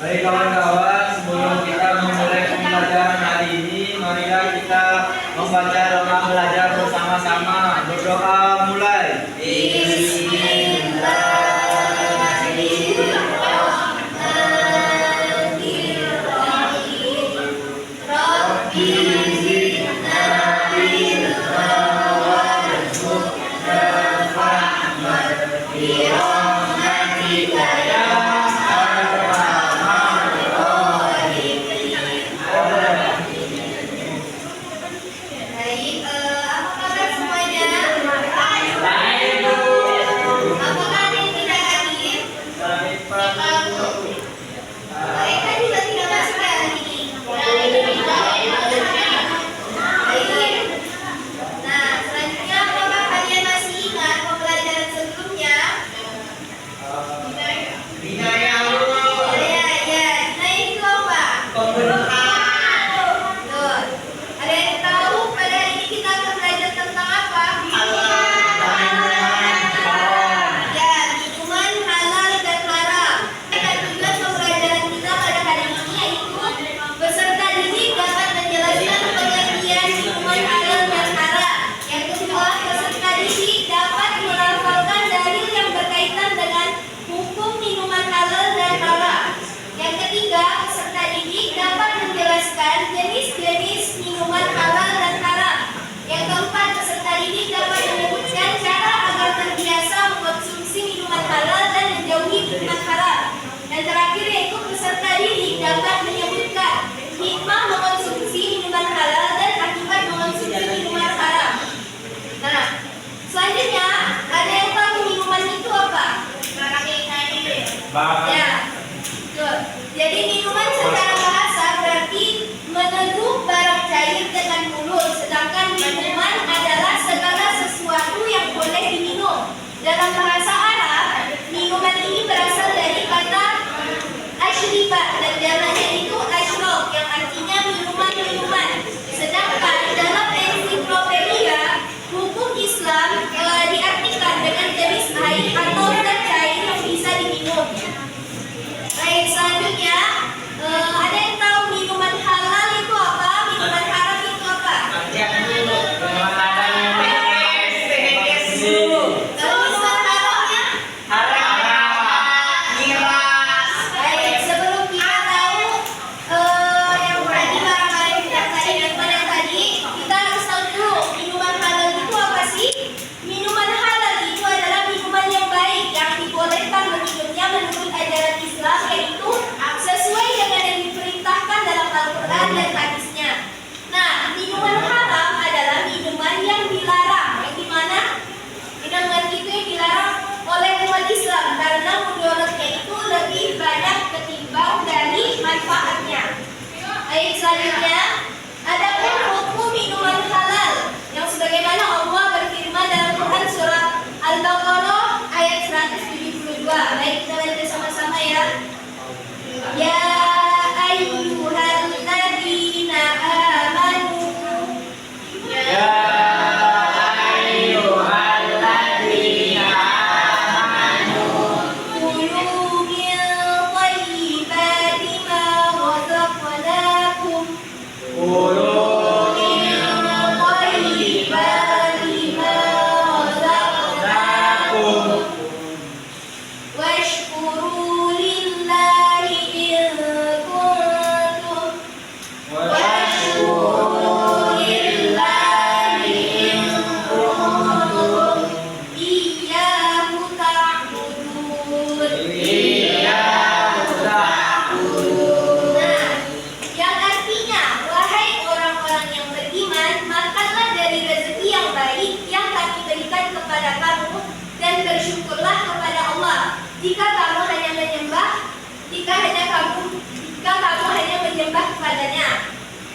Baik kawan-kawan, sebelum kita memulai pembelajaran hari ini, marilah kita membaca doa belajar bersama-sama. Berdoa mulai. Jenis-jenis minuman halal dan haram. Yang keempat, peserta didik dapat menyebutkan cara agar terbiasa mengkonsumsi minuman halal dan menjauhi minuman haram. Dan terakhir yaitu peserta didik dapat menyebutkan hikmah mengkonsumsi minuman halal dan akibat mengkonsumsi minuman haram. Nah, selanjutnya ada yang tahu minuman itu apa? Ya, betul. Jadi minuman secara bahasa berarti meneguh barang cair dengan mulut, sedangkan minuman adalah segala sesuatu yang boleh diminum. Dalam bahasa Arab, minuman ini berasal dari kata ashriba dan jamaknya itu ashrab yang artinya minuman-minuman. Sedangkan dalam ensiklopedia hukum Islam diartikan dengan jenis air atau zat cair yang bisa diminum. Baik, selanjutnya ada yang tahu minuman halal itu apa? Minuman haram itu apa? Minuman haramnya? Baik, sebelum kita tahu yang tadi barang-barang yang kita tadi kita harus tahu dulu minuman halal itu apa sih? Minuman halal itu adalah minuman yang baik yang dibolehkan meminumnya menurut ajaran Islam, yaitu sesuai dengan yang diperintahkan dalam Al-Quran dan hadisnya. Nah, minuman haram adalah minuman yang dilarang, yang dimana minuman itu yang dilarang oleh umat Islam karena mudaratnya itu lebih banyak ketimbang dari manfaatnya. Baik, selanjutnya ada hukum minuman halal yang sebagaimana Allah berfirman dalam Quran surah Al-Baqarah ayat 172. Baik, kita baca sama-sama ya. Ya ayyuhalladzina amanu kulu min thayyibati ma razaqnakum washkuru lillahi in kuntum iyyahu ta'budun. Nah, yang artinya, wahai orang-orang yang beriman, makanlah dari rezeki yang baik yang kami berikan kepada kamu dan bersyukurlah kepada Allah jika kamu hanya menyembah kepadanya.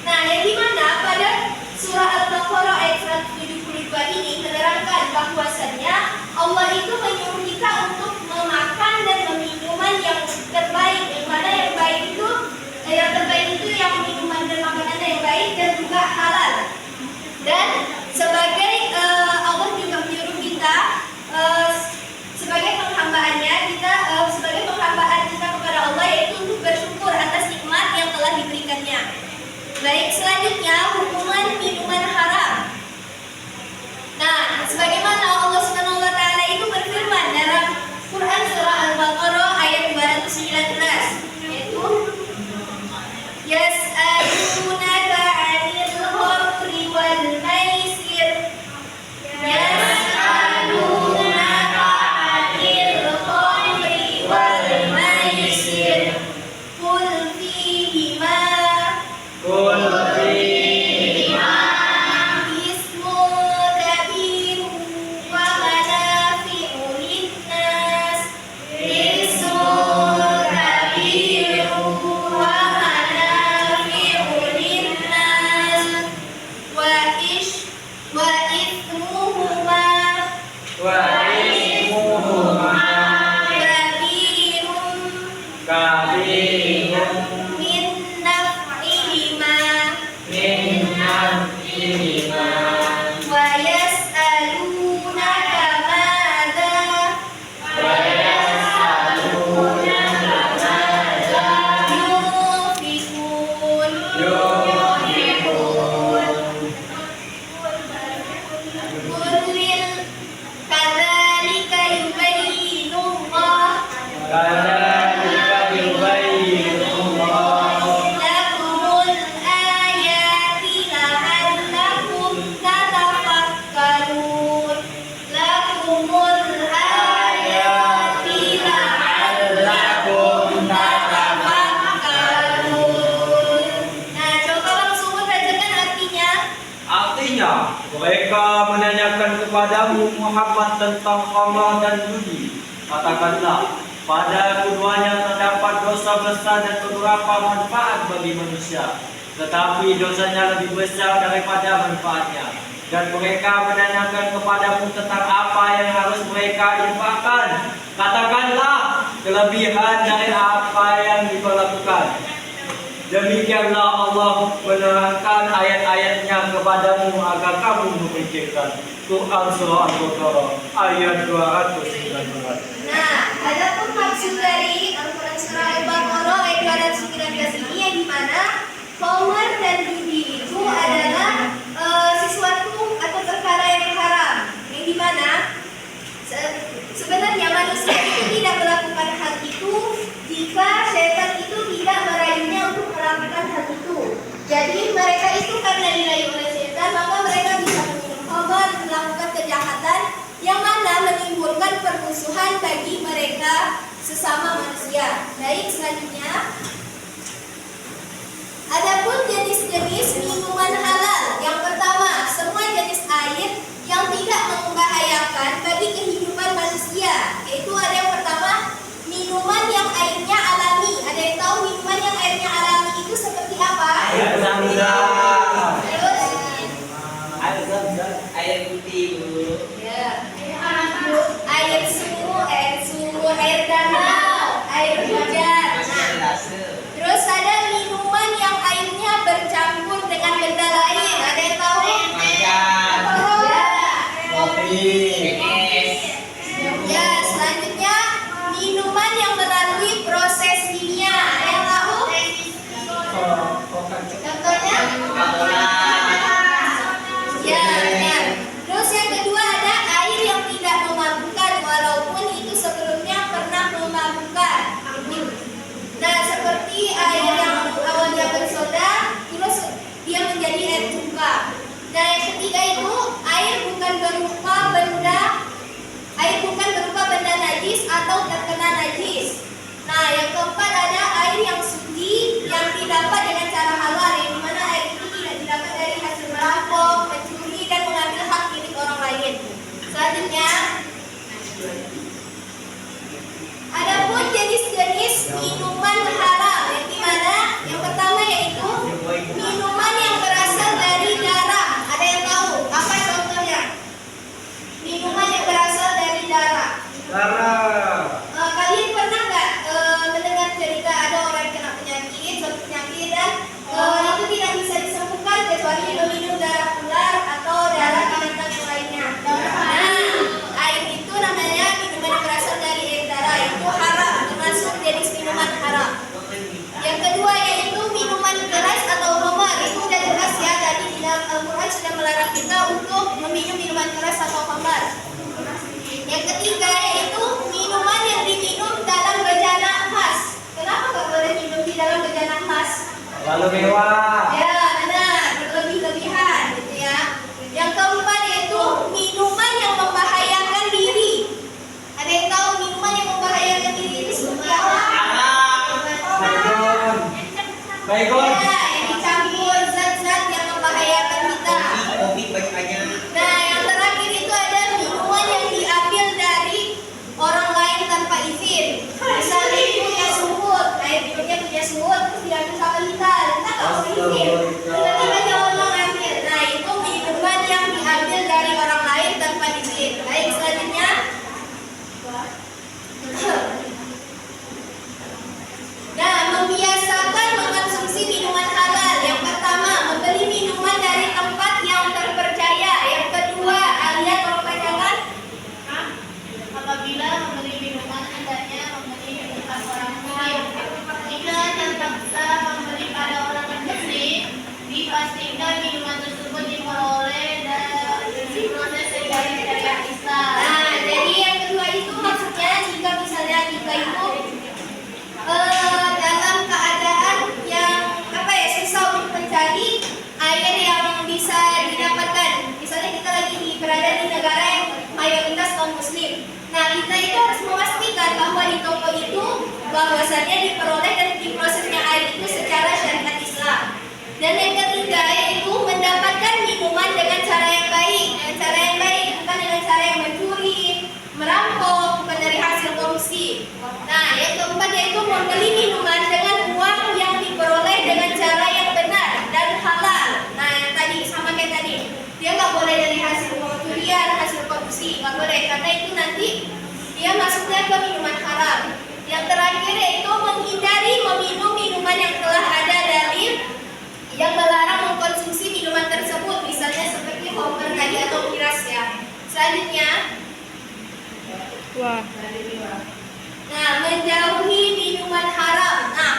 Nah, yang dimana pada surah Al-Baqarah ayat 172 ini menerangkan bahwasannya Allah itu menyuruh kita untuk memakan dan meminum yang terbaik, yang mana yang baik itu yang terbaik itu yang minuman dan makanan yang baik dan juga halal. Dan sebagai Allah juga menyuruh kita sebagai penghambaan kita kepada Allah, yaitu untuk bersyukur Baik, selanjutnya hukuman minuman haram. Nah, sebagaimana Allah Subhanahu wa taala itu berfirman dalam Quran surah Al-Baqarah ayat 219, yaitu yas'alunaka 'anil khamri wal maisir. Yas'alunaka 'anil khamri wal maisir. Qul fihima ismun kabirun wa manafi'u linnas. Ismun kabirun wa manafi'u linnas. Wa ithmuhuma kabirun min naf'ihima wa yas'alunaka madza yunfiqun. Qul kadzalika yubayyinullah lakumul ayati la'allakum tatafakkarun. Lakumul ayati la'allakum tatafakkarun. Nah, coba langsung bacakan artinya. Artinya, mereka menanyakan kepadamu Muhammad tentang khamr dan judi. Katakanlah, pada keduanya terdapat dosa besar dan beberapa manfaat bagi manusia, tetapi dosanya lebih besar daripada manfaatnya. Dan mereka menanyakan kepadamu tentang apa yang harus mereka infakkan. Katakanlah, kelebihan dari apa yang diperlakukan. Demikianlah Allah menerangkan ayat-ayatnya kepadamu agar kamu memikirkan. Quran surah Al-Baqarah ayat 219. Nah, adapun maksud dari Al-Quran surah Al-Baqarah ayat 219 ini yang dimana khamr dan judi itu adalah sesuatu atau perkara yang haram, yang dimana sebenarnya manusia itu tidak melakukan hal itu jika setan itu tidak merayunya untuk melakukan hal itu. Jadi mereka itu karena dirayu oleh setan, maka mereka bisa meminum khamr, melakukan kejahatan yang mana menimbulkan permusuhan bagi mereka sesama manusia. Baik, selanjutnya adapun jenis-jenis minuman halal. Yang pertama, semua jenis air yang tidak membahayakan bagi kehidupan manusia. Yaitu ada yang pertama, minuman yang airnya alami. Ada yang tahu minuman yang airnya alami itu seperti apa? Air zam-zam. Terus Air putih dulu. ya, air sumur, air danau, air hujan. Nah, terus ada minuman yang airnya bercampur dengan benda lain. Ada yang tahu? Ya, selanjutnya minuman yang melalui proses kimia. Ada yang tahu? Contohnya? Ya, benar. Terus yang kedua ada air yang tidak memabukkan walaupun itu sebelumnya pernah memabukkan. Nah, seperti air yang awalnya bersoda, terus dia menjadi air cuka. Nah, yang ketiga itu air bukan berupa benda najis atau terkena najis. Nah, yang keempat ada air yang suci yang didapat dengan cara halal, yang dimana air itu tidak didapat dari hasil merampok, mencuri dan mengambil hak milik orang lain. Selanjutnya, adapun jenis-jenis minuman haram, yang dimana yang pertama yaitu minuman yang berasal dari darah. Ada yang tahu apa contohnya? Yang ketiga yaitu minuman yang diminum dalam bejana emas. Kenapa nggak boleh minum di dalam bejana emas? Lalu mewah. Ya, benar, berlebih-lebihan gitu ya. Yang keempat yaitu minuman yang membahayakan diri. Ada yang tahu minuman yang membahayakan diri itu seperti apa? Baygon. Baygon. Ya, yang dicampur zat-zat yang membahayakan kita. Kopi banyak. Nah, yang terakhir itu ada minuman yang diambil dari orang lain tanpa izin. Misalnya itu punya sumut, airnya punya sumut, terus diambil sama kita. Kita nggak mau izin. Tiba-tiba dia orang ambil. Nah, itu minuman yang diambil dari orang lain tanpa izin. Baik, selanjutnya. Nah, membiasakan mengkonsumsi minuman halal. Yang pertama, membeli minuman dari tempat yang terpercaya. Yang kedua, Alia tolong bacakan. Apabila membeli minuman hendaknya membeli di tempat orang muslim. Jika terpaksa membeli pada orang muslim, dipastikan minuman tersebut diperoleh dan diproses secara syariat Islam. Nah, jadi yang kedua itu maksudnya jika misalnya kita itu dalam keadaan yang susah untuk mencari air yang bisa didapatkan. Misalnya kita lagi berada di negara yang mayoritas kaum muslim. Nah, kita itu harus memastikan bahwa di toko itu bahwasannya diperoleh dan diprosesnya air itu secara syariat Islam. Dan yang ketiga yaitu mendapatkan minuman dengan cara yang baik. Dengan cara yang baik, bukan dengan cara yang mencuri, merampok, bukan dari hasil korupsi. Nah, yang keempat yaitu membeli minuman dengan uang yang diperoleh dengan cara yang benar dan halal. Nah, yang tadi sama kayak tadi, dia nggak boleh dari hasil pencurian, hasil korupsi, nggak boleh karena itu nanti dia masuknya ke minuman haram. Yang terakhir yaitu menghindari meminum minuman yang telah ada dalil yang melarang mengkonsumsi minuman tersebut, misalnya seperti homer tadi atau miras ya. Selanjutnya, nah, menjauhi minuman haram. Nah,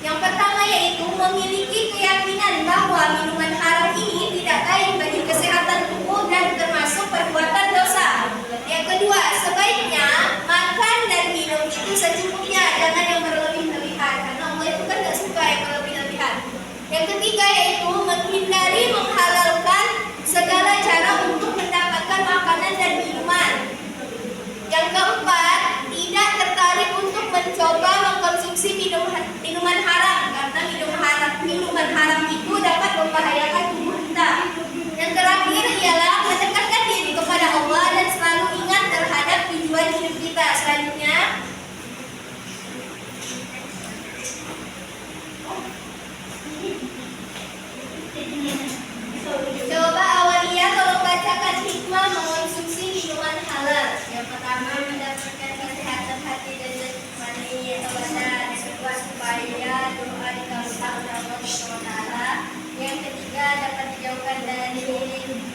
yang pertama yaitu memiliki keyakinan bahwa minuman haram ini tidak baik bagi kesehatan tubuh dan termasuk perbuatan dosa. Yang kedua, sebaiknya makan dan minum itu secukupnya, jangan yang berlebih-lebihan, karena Allah itu kan tidak suka yang berlebih-lebihan. Yang ketiga yaitu menghindari menghalalkan segala cara untuk mendapatkan makanan dan minuman. Yang keempat, tidak tertarik untuk mencoba mengkonsumsi minuman haram karena minuman haram itu dapat membahayakan tubuh kita. Yang terakhir ialah mendekatkan diri kepada Allah dan selalu ingat terhadap tujuan hidup kita. Selanjutnya, coba Awalia tolong bacakan hikmah mengkonsumsi minuman halal. Yang pertama, mendapatkan kesehatan hati dan jasmani badan. Yang kedua, supaya doa dikabulkan oleh Allah SWT. Yang ketiga, dapat dijauhkan dari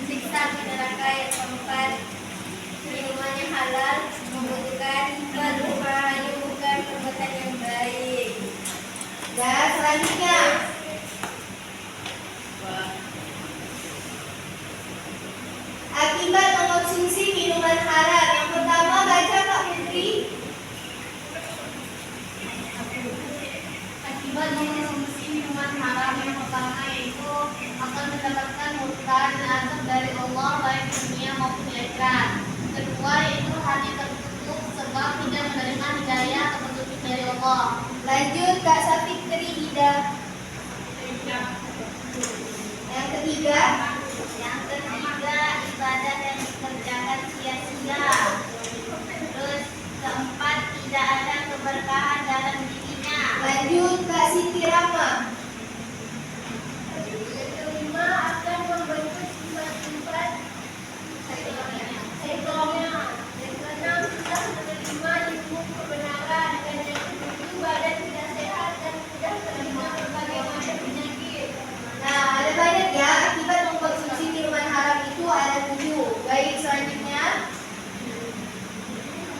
siksa api neraka. Yang keempat, minumannya halal, membutuhkan menyembuhkan perbuatan yang baik. Dan selanjutnya, akibat mengkonsumsi minuman haram. Yang pertama, baca Kak Putri. Akibat mengkonsumsi minuman haram yang pertama yaitu akan mendapatkan murka dan azab dari Allah baik di dunia maupun di akhirat. Kedua yaitu hati tertutup sebab tidak menerima hidayah atau petunjuk dari Allah. Lanjut Kak Safitri Ida. Yang ketiga, Ibadah yang dikerjakan sia-sia. Terus keempat, tidak ada keberkahan dalam dirinya. lanjut Kak Siti Rama. Kelima, akan membentuk sifat-sifat egonya. Yang keenam, sudah menerima ilmu kebenaran. Dan yang ketujuh, badan tidak sehat dan sudah terkena berbagai macam penyakit. Nah, ada banyak ya akibat mengkonsumsi minuman haram itu ada 7. Baik, selanjutnya.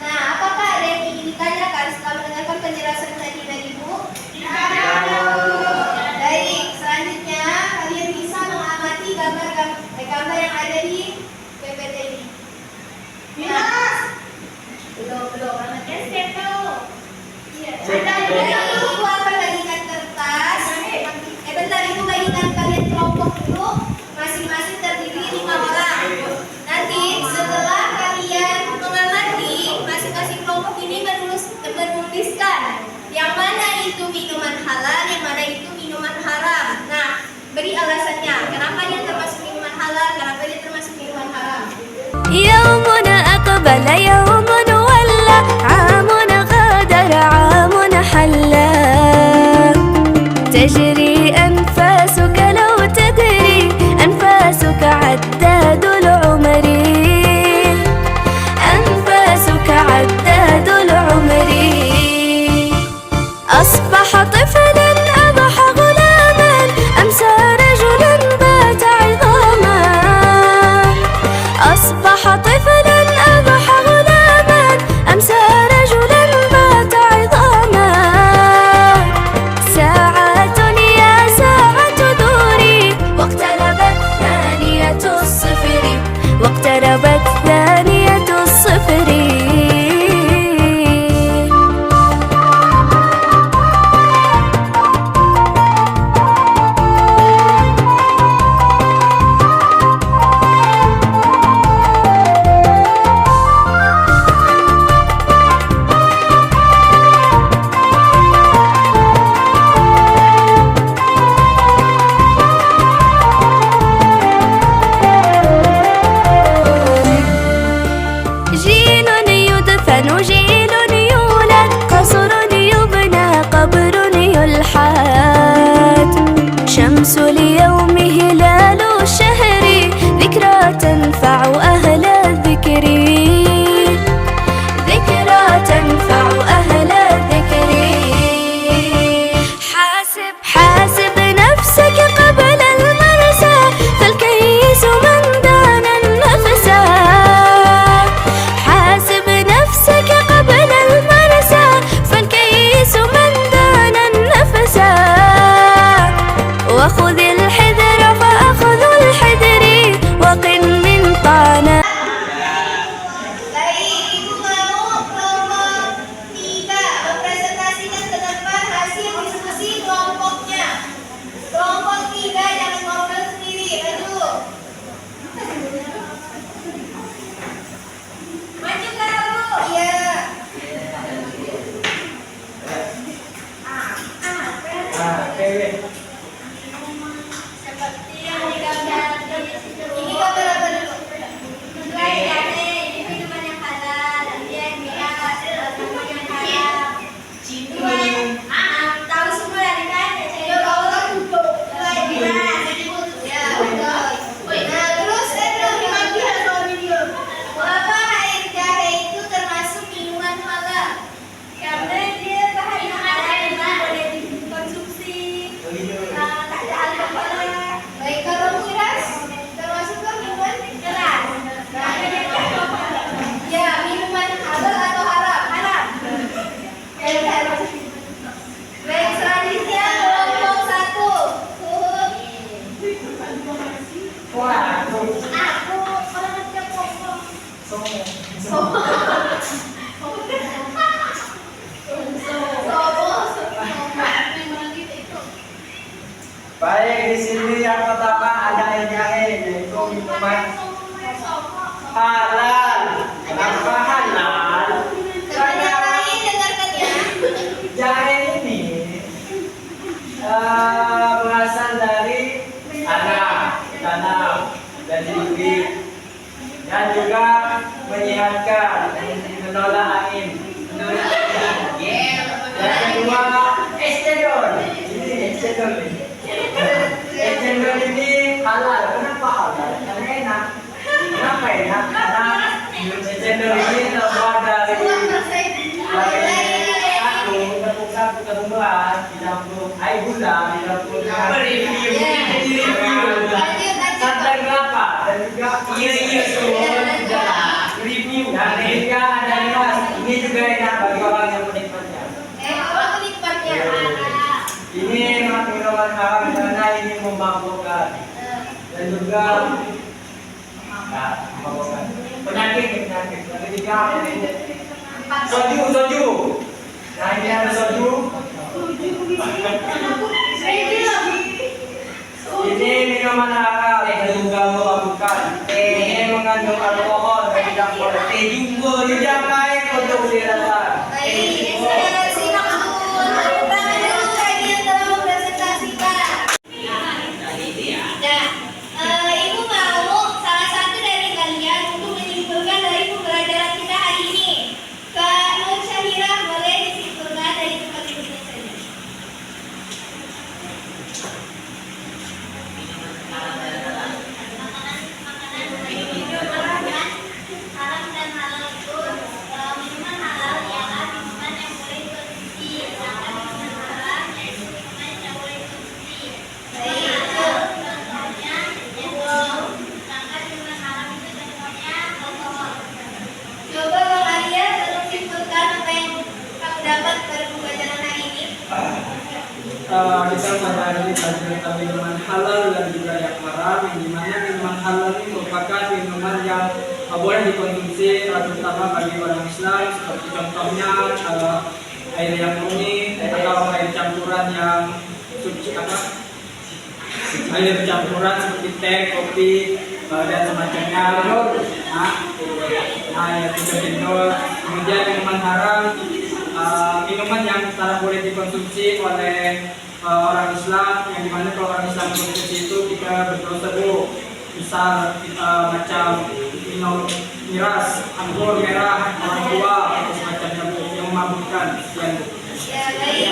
Nah, apakah ada yang ingin ditanyakan setelah mendengarkan penjelasan tadi dari Ibu? Baik, selanjutnya kalian bisa mengamati gambar yang ada di PPT ini. Nah, Dari ibu akan bagikan kertas. Bentar, ibu bagikan kalian kelompok dulu. Masing-masing terdiri 5 orang. Nanti setelah kalian mengamati, masing-masing kelompok ini menuliskan yang mana itu minuman halal, yang mana itu minuman haram. Nah, beri alasannya. Kenapa dia termasuk minuman halal? Kenapa dia termasuk minuman haram? يومنا أقبل يوم ولى عامنا غادر عامنا حلا تجري أنفاسك لو تدري أنفاسك عداد العمر أنفاسك عداد العمر أصبح طفلا أضحى غلاما أمسى رجلا بات عظاما أصبح طفلا أضحى غلاما أمسى رجلا بات عظاما ساعات يا ساعة دوري واقتربت ثانية الصفر واقتربت ثانية الصفر جيل يدفن جيل يولد قصر يبنى قبر يلحد شمس اليوم هلال الشهر ذكرى تنفع أهل الذكر ذكرى تنفع أهل الذكر حاسب حاسب نفسك قبل المرسى فالكيس من دان النفس حاسب نفسك قبل المرسى فالكيس من دان النفس وخذ الحذر فأخذ الحذر وقن من طانا Baik, ibu mau kelompok 3 mempresentasikan ke depan hasil diskusi kelompoknya. Kelompok 3 yang ngobrol sendiri, maju. Maju ke Bu. Iya. Seperti yang digambar. Ini gambar apa dulu? Ini minuman yang halal, yang biasa, minuman yang halal. Tahu semua dari kan? Ya, betul. Nah, terus mengapa air jahe itu termasuk minuman halal? Karena dia bahan halal yang boleh dikonsumsi. Tak ada alkohol. Baik, kalau miras termasuk minuman keras. Ya, minuman halal atau haram? Haram. Baik, selanjutnya kelompok 1. Aku orangnya kelompok. Baik, di sini yang pertama ada air jahe, yaitu minuman halal. Kenapa halal? Teman yang lain dengarkan ya. Jahe ini berasal dari tanam dan bibit, dan juga menyehatkan, menolak angin. Yang kedua, estedol. Ini estedol ini. Estedol ini halal. Kenapa halal? Karena enak. Kenapa enak? Karena estedol ini terbuat dari tepung ketumbuhan, dicampur air gula, dicampur santan kelapa, dan juga review. Dan juga ada mas. Ini juga enak bagi orang yang menikmatnya. Orang penikmatnya. Ini minuman haram karena ini memabukkan dan juga memabukkan penyakit. Yang ketiga, soju. Nah, ini ada soju. Ini minuman halal yang juga memabukkan. Ini mengandung alkohol dan tidak boleh. Juga tidak baik untuk dirasa. Baik, saudara simak dulu. Tepuk tangan dulu kajian telah mempresentasikan. Nah, ibu mau salah satu dari kalian untuk menyimpulkan dari pembelajaran kita hari ini. Kak Nur Syahira boleh disimpulkan dari tempat duduknya saja. Haram dan halal itu minuman halal ialah minuman yang boleh dikonsumsi, sedangkan minuman haram yaitu minuman yang tidak boleh dikonsumsi. Contohnya alkohol, sedangkan minuman haram itu contohnya alkohol. Coba Bang Arya tolong simpulkan apa yang kamu dapat pada pembelajaran hari ini. Kita mempelajari tentang minuman halal dan juga yang haram, di mana minuman halal ini merupakan minuman yang boleh dikonsumsi terutama bagi orang Islam, seperti contohnya air yang murni atau air campuran yang suci air campuran seperti teh, kopi dan semacamnya. Yang kedua, kemudian minuman haram, minuman yang tidak boleh dikonsumsi oleh orang Islam, yang dimana kalau orang Islam konsumsi itu kita berdosa dulu. Misal kita macam minum miras, anggur merah, orang tua, atau semacamnya yang memabukkan. Sekian. Ya, baik.